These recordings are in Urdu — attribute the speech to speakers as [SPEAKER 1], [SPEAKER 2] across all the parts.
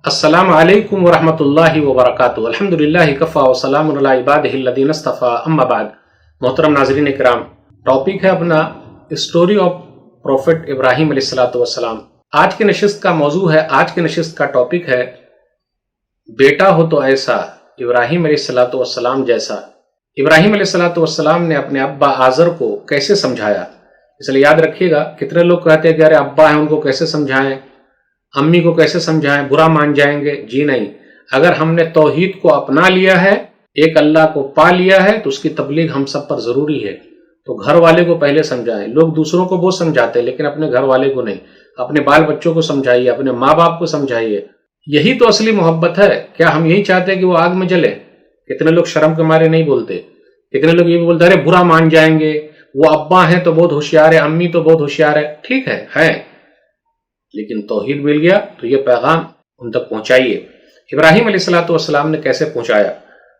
[SPEAKER 1] السلام علیکم ورحمۃ اللہ وبرکاتہ۔ الحمدللہ کفا وسلام علی عبادہ الذین اصطفیٰ، اما بعد۔ محترم ناظرین کرام، ٹاپک ہے اپنا اسٹوری آف پروفٹ ابراہیم علیہ السلام۔ آج کی نشست کا موضوع ہے، آج کی نشست کا ٹاپک ہے بیٹا ہو تو ایسا ابراہیم علیہ السلام جیسا۔ ابراہیم علیہ السلام نے اپنے ابا آزر کو کیسے سمجھایا؟ اس لیے یاد رکھیے گا، کتنے لوگ کہتے ہیں کہ ارے ابا ہیں ان کو کیسے سمجھائیں، امی کو کیسے سمجھائیں، برا مان جائیں گے۔ جی نہیں، اگر ہم نے توحید کو اپنا لیا ہے، ایک اللہ کو پا لیا ہے، تو اس کی تبلیغ ہم سب پر ضروری ہے۔ تو گھر والے کو پہلے سمجھائیں۔ لوگ دوسروں کو بہت سمجھاتے ہیں لیکن اپنے گھر والے کو نہیں۔ اپنے بال بچوں کو سمجھائیے، اپنے ماں باپ کو سمجھائیے۔ یہی تو اصلی محبت ہے۔ کیا ہم یہی چاہتے ہیں کہ وہ آگ میں جلے؟ کتنے لوگ شرم کے مارے نہیں بولتے، کتنے لوگ یہ بھی بولتے ہیں ارے برا مان جائیں گے، وہ ابا ہیں تو بہت ہوشیار ہے، امی تو بہت ہوشیار ہے۔ ٹھیک ہے، لیکن توحید مل گیا تو یہ پیغام ان تک پہنچائیے۔ ابراہیم علیہ السلام نے کیسے پہنچایا؟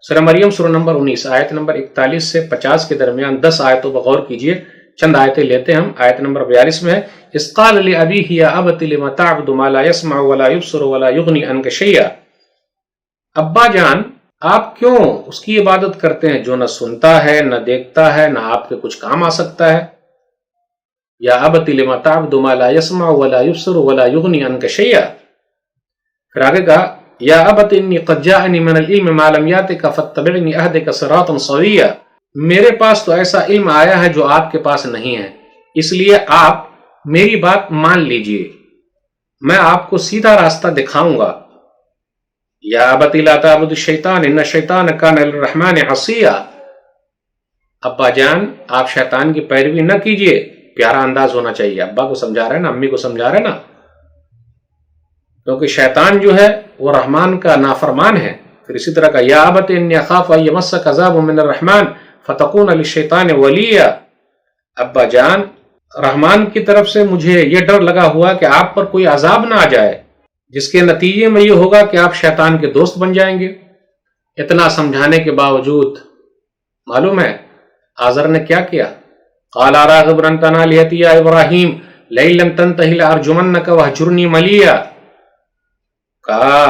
[SPEAKER 1] سورہ مریم سورہ نمبر 19 آیت نمبر 41 سے 50 کے درمیان 10 آیتوں پر غور کیجئے۔ چند آیتیں لیتے ہم۔ آیت نمبر 42 میں ہے اذ قال لأبیہ یا ابت لم تعبد ما لا يسمع ولا يبصر ولا يغنی عنک شیئا۔ ابا جان، آپ کیوں اس کی عبادت کرتے ہیں جو نہ سنتا ہے، نہ دیکھتا ہے، نہ آپ کے کچھ کام آ سکتا ہے؟ یا ابت لم تعبد ما لا يسمع ولا يبصر ولا يغني عنك شيئا۔ پھر آگے کہا یا ابت انی قد جاءنی من العلم ما لم یاتک فاتبعنی اہدک صراطا سویا۔ میرے پاس تو ایسا علم آیا ہے جو آپ کے پاس نہیں ہے، اس لیے آپ میری بات مان لیجئے، میں آپ کو سیدھا راستہ دکھاؤں گا۔ یا ابت لا تعبد الشیطان ان الشیطان کان للرحمن عصیا۔ ابا جان، آپ شیطان کی پیروی نہ کیجئے۔ پیارا انداز ہونا چاہیے، ابا کو سمجھا رہے ہیں نا، امی کو سمجھا رہے ہیں نا، کیونکہ شیطان جو ہے وہ رحمان کا نافرمان ہے۔ پھر اسی طرح کا یا ابت انی اخاف ان یمسک عذاب من الرحمن فتکون للشیطان ولیا۔ ابا جان، رحمان کی طرف سے مجھے یہ ڈر لگا ہوا کہ آپ پر کوئی عذاب نہ آ جائے جس کے نتیجے میں یہ ہوگا کہ آپ شیطان کے دوست بن جائیں گے۔ اتنا سمجھانے کے باوجود معلوم ہے آزر نے کیا کیا؟ قال راغب انت عن آلہتی یا ابراہیم لئن لم تنتہی لارجمنک واہجرنی ملیا۔ کہا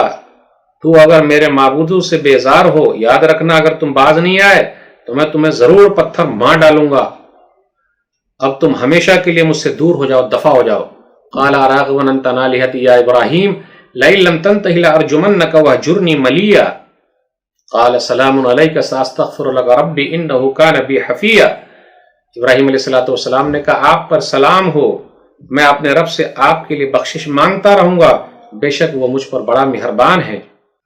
[SPEAKER 1] تو اگر میرے معبودوں سے بیزار ہو، یاد رکھنا اگر تم باز نہیں آئے تو میں تمہیں ضرور پتھر مار ڈالوں گا۔ اب تم ہمیشہ کے لیے مجھ سے دور ہو جاؤ، دفع ہو جاؤ۔ قال راغب انت عن آلہتی یا ابراہیم لئن لم تنتہی لارجمنک واہجرنی ملیا۔ قال سلام علیک ساستغفر لک ربی انہ کان بی حفیا۔ ابراہیم علیہ السلام نے کہا آپ پر سلام ہو، میں اپنے رب سے آپ کے لیے بخشش مانگتا رہوں گا، بے شک وہ مجھ پر بڑا مہربان ہے۔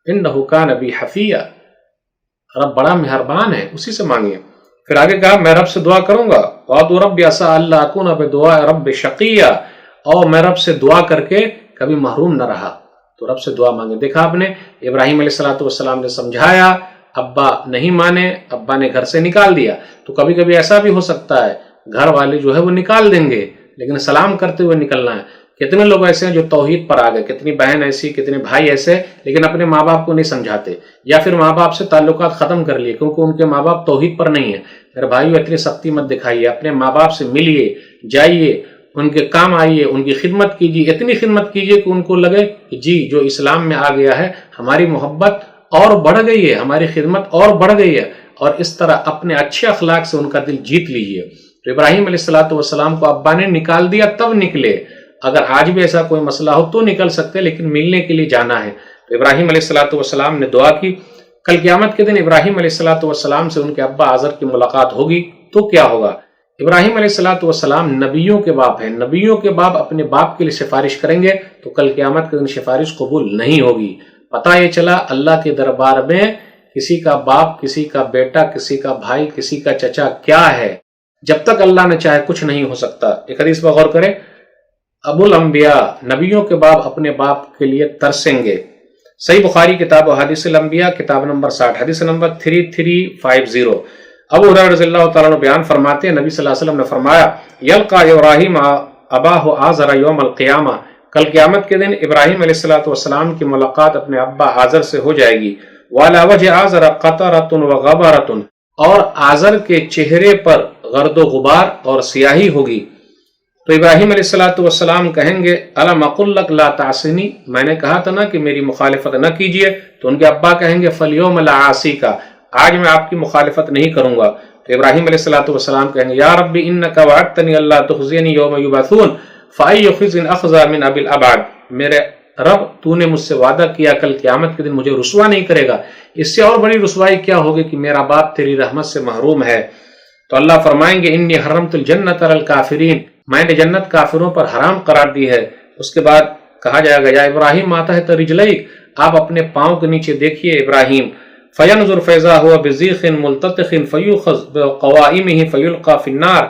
[SPEAKER 1] انہ کان بی حفیا، رب بڑا مہربان ہے، اسی سے مانگیے۔ پھر آگے کہا میں رب سے دعا کروں گا، وَأَدْعُو رَبِّ عَسَىٰ أَلَّا أَكُونَ بِدُعَاءِ رَبِّ شَقِيًّا، اور میں رب سے دعا کر کے کبھی محروم نہ رہا۔ تو رب سے دعا مانگے۔ دیکھا آپ نے ابراہیم علیہ السلام نے سمجھایا، ابا نہیں مانے، ابا نے گھر سے نکال دیا۔ تو کبھی کبھی ایسا بھی ہو سکتا ہے گھر والے جو ہے وہ نکال دیں گے لیکن سلام کرتے ہوئے نکلنا ہے۔ کتنے لوگ ایسے ہیں جو توحید پر آ گئے، کتنی بہن ایسی، کتنے بھائی ایسے، لیکن اپنے ماں باپ کو نہیں سمجھاتے، یا پھر ماں باپ سے تعلقات ختم کر لیے کیونکہ ان کے ماں باپ توحید پر نہیں ہیں۔ میرے بھائیو، اتنی سختی مت دکھائیے، اپنے ماں باپ سے ملیے، جائیے، ان کے کام آئیے، ان کی خدمت کیجیے، اتنی خدمت کیجیے کہ ان کو لگے کہ جی جو اسلام میں آ گیا ہے ہماری محبت اور بڑھ گئی ہے، ہماری خدمت اور بڑھ گئی ہے، اور اس طرح اپنے اچھے اخلاق سے ان کا دل جیت لیجیے۔ تو ابراہیم علیہ السلام کو ابا نے نکال دیا تب نکلے۔ اگر آج بھی ایسا کوئی مسئلہ ہو تو نکل سکتے لیکن ملنے کے لیے جانا ہے۔ تو ابراہیم علیہ السلام نے دعا کی۔ کل قیامت کے دن ابراہیم علیہ السلام سے ان کے ابا آزر کی ملاقات ہوگی تو کیا ہوگا؟ ابراہیم علیہ السلام نبیوں کے باپ ہیں، نبیوں کے باپ اپنے باپ کے لیے سفارش کریں گے تو کل قیامت کے دن سفارش قبول نہیں ہوگی۔ پتہ یہ چلا اللہ کے دربار میں کسی کا باپ، کسی کا بیٹا، کسی کا بھائی، کسی کا چچا کیا ہے، جب تک اللہ نے چاہے کچھ نہیں ہو سکتا۔ ایک حدیث پر غور کریں، ابو الانبیاء، نبیوں کے باپ اپنے باپ کے لیے ترسیں گے۔ صحیح بخاری کتاب احادیث الانبیاء کتاب نمبر 60 حدیث نمبر 3350۔ ابو ہریرہ رضی اللہ تعالیٰ عنہ بیان فرماتے ہیں نبی صلی اللہ علیہ وسلم نے فرمایا یلقى ابراہیم اباہ آزر یوم القیامہ، کل قیامت کے دن ابراہیم علیہ السلام کی ملاقات اپنے ابا آزر سے ہو جائے گی۔ وعلی وجہ آزر قطرۃ وغبرۃ، اور آزر کے چہرے پر غرد و غبار اور سیاہی ہوگی۔ تو ابراہیم علیہ السلام کہیں گے الم اقل لک لا تعصنی، میں نے کہا تھا نا کہ میری مخالفت نہ کیجیے. تو ان کے ابا کہیں گے فالیوم لا اعصیک، آج میں آپ کی مخالفت نہیں کروں گا. تو ابراہیم علیہ السلام کہیں گے یا رب انک وعدتنی اللہ تخزینی یوم یبعثون فای خزی اخزی من ابی الابعد، میرے رب تو نے مجھ سے وعدہ کیا کل قیامت کے دن مجھے رسوا نہیں کرے گا، اس سے اور بڑی رسوائی کیا ہوگی کہ میرا باپ تیری رحمت سے محروم ہے. تو اللہ فرمائیں گے انی حرمت الجنت علی الکافرین، میں نے جنت کافروں پر حرام قرار دی ہے. اس کے بعد کہا جائے گا یا ابراہیم ما تحت رجلیک، آپ اپنے پاؤں کے نیچے دیکھیے ابراہیم. فینظر فاذا هو بزیخ ملتطخ فیؤخذ بقوائمه فیلقى فی النار،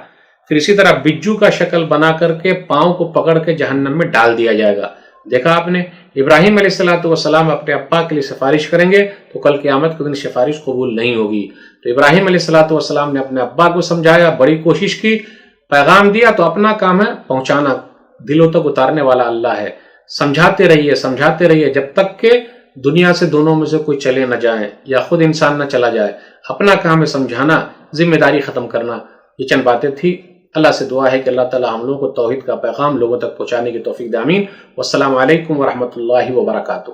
[SPEAKER 1] پھر اسی طرح بجو کا شکل بنا کر کے پاؤں کو پکڑ کے جہنم میں ڈال دیا جائے گا. دیکھا آپ نے، ابراہیم علیہ السلام اپنے ابا کے لیے سفارش کریں گے تو کل قیامت کے دن سفارش قبول نہیں ہوگی. تو ابراہیم علیہ السلام نے اپنے ابا کو سمجھایا، بڑی کوشش کی، پیغام دیا، تو اپنا کام ہے پہنچانا، دلوں تک اتارنے والا اللہ ہے. سمجھاتے رہیے جب تک کہ دنیا سے دونوں میں سے کوئی چلے نہ جائیں یا خود انسان نہ چلا جائے. اپنا کام ہے سمجھانا، ذمہ داری ختم کرنا. یہ چند باتیں تھی. اللہ سے دعا ہے کہ اللہ تعالی ہم لوگوں کو توحید کا پیغام لوگوں تک پہنچانے کی توفیق دے. آمین. والسلام علیکم ورحمۃ اللہ وبرکاتہ.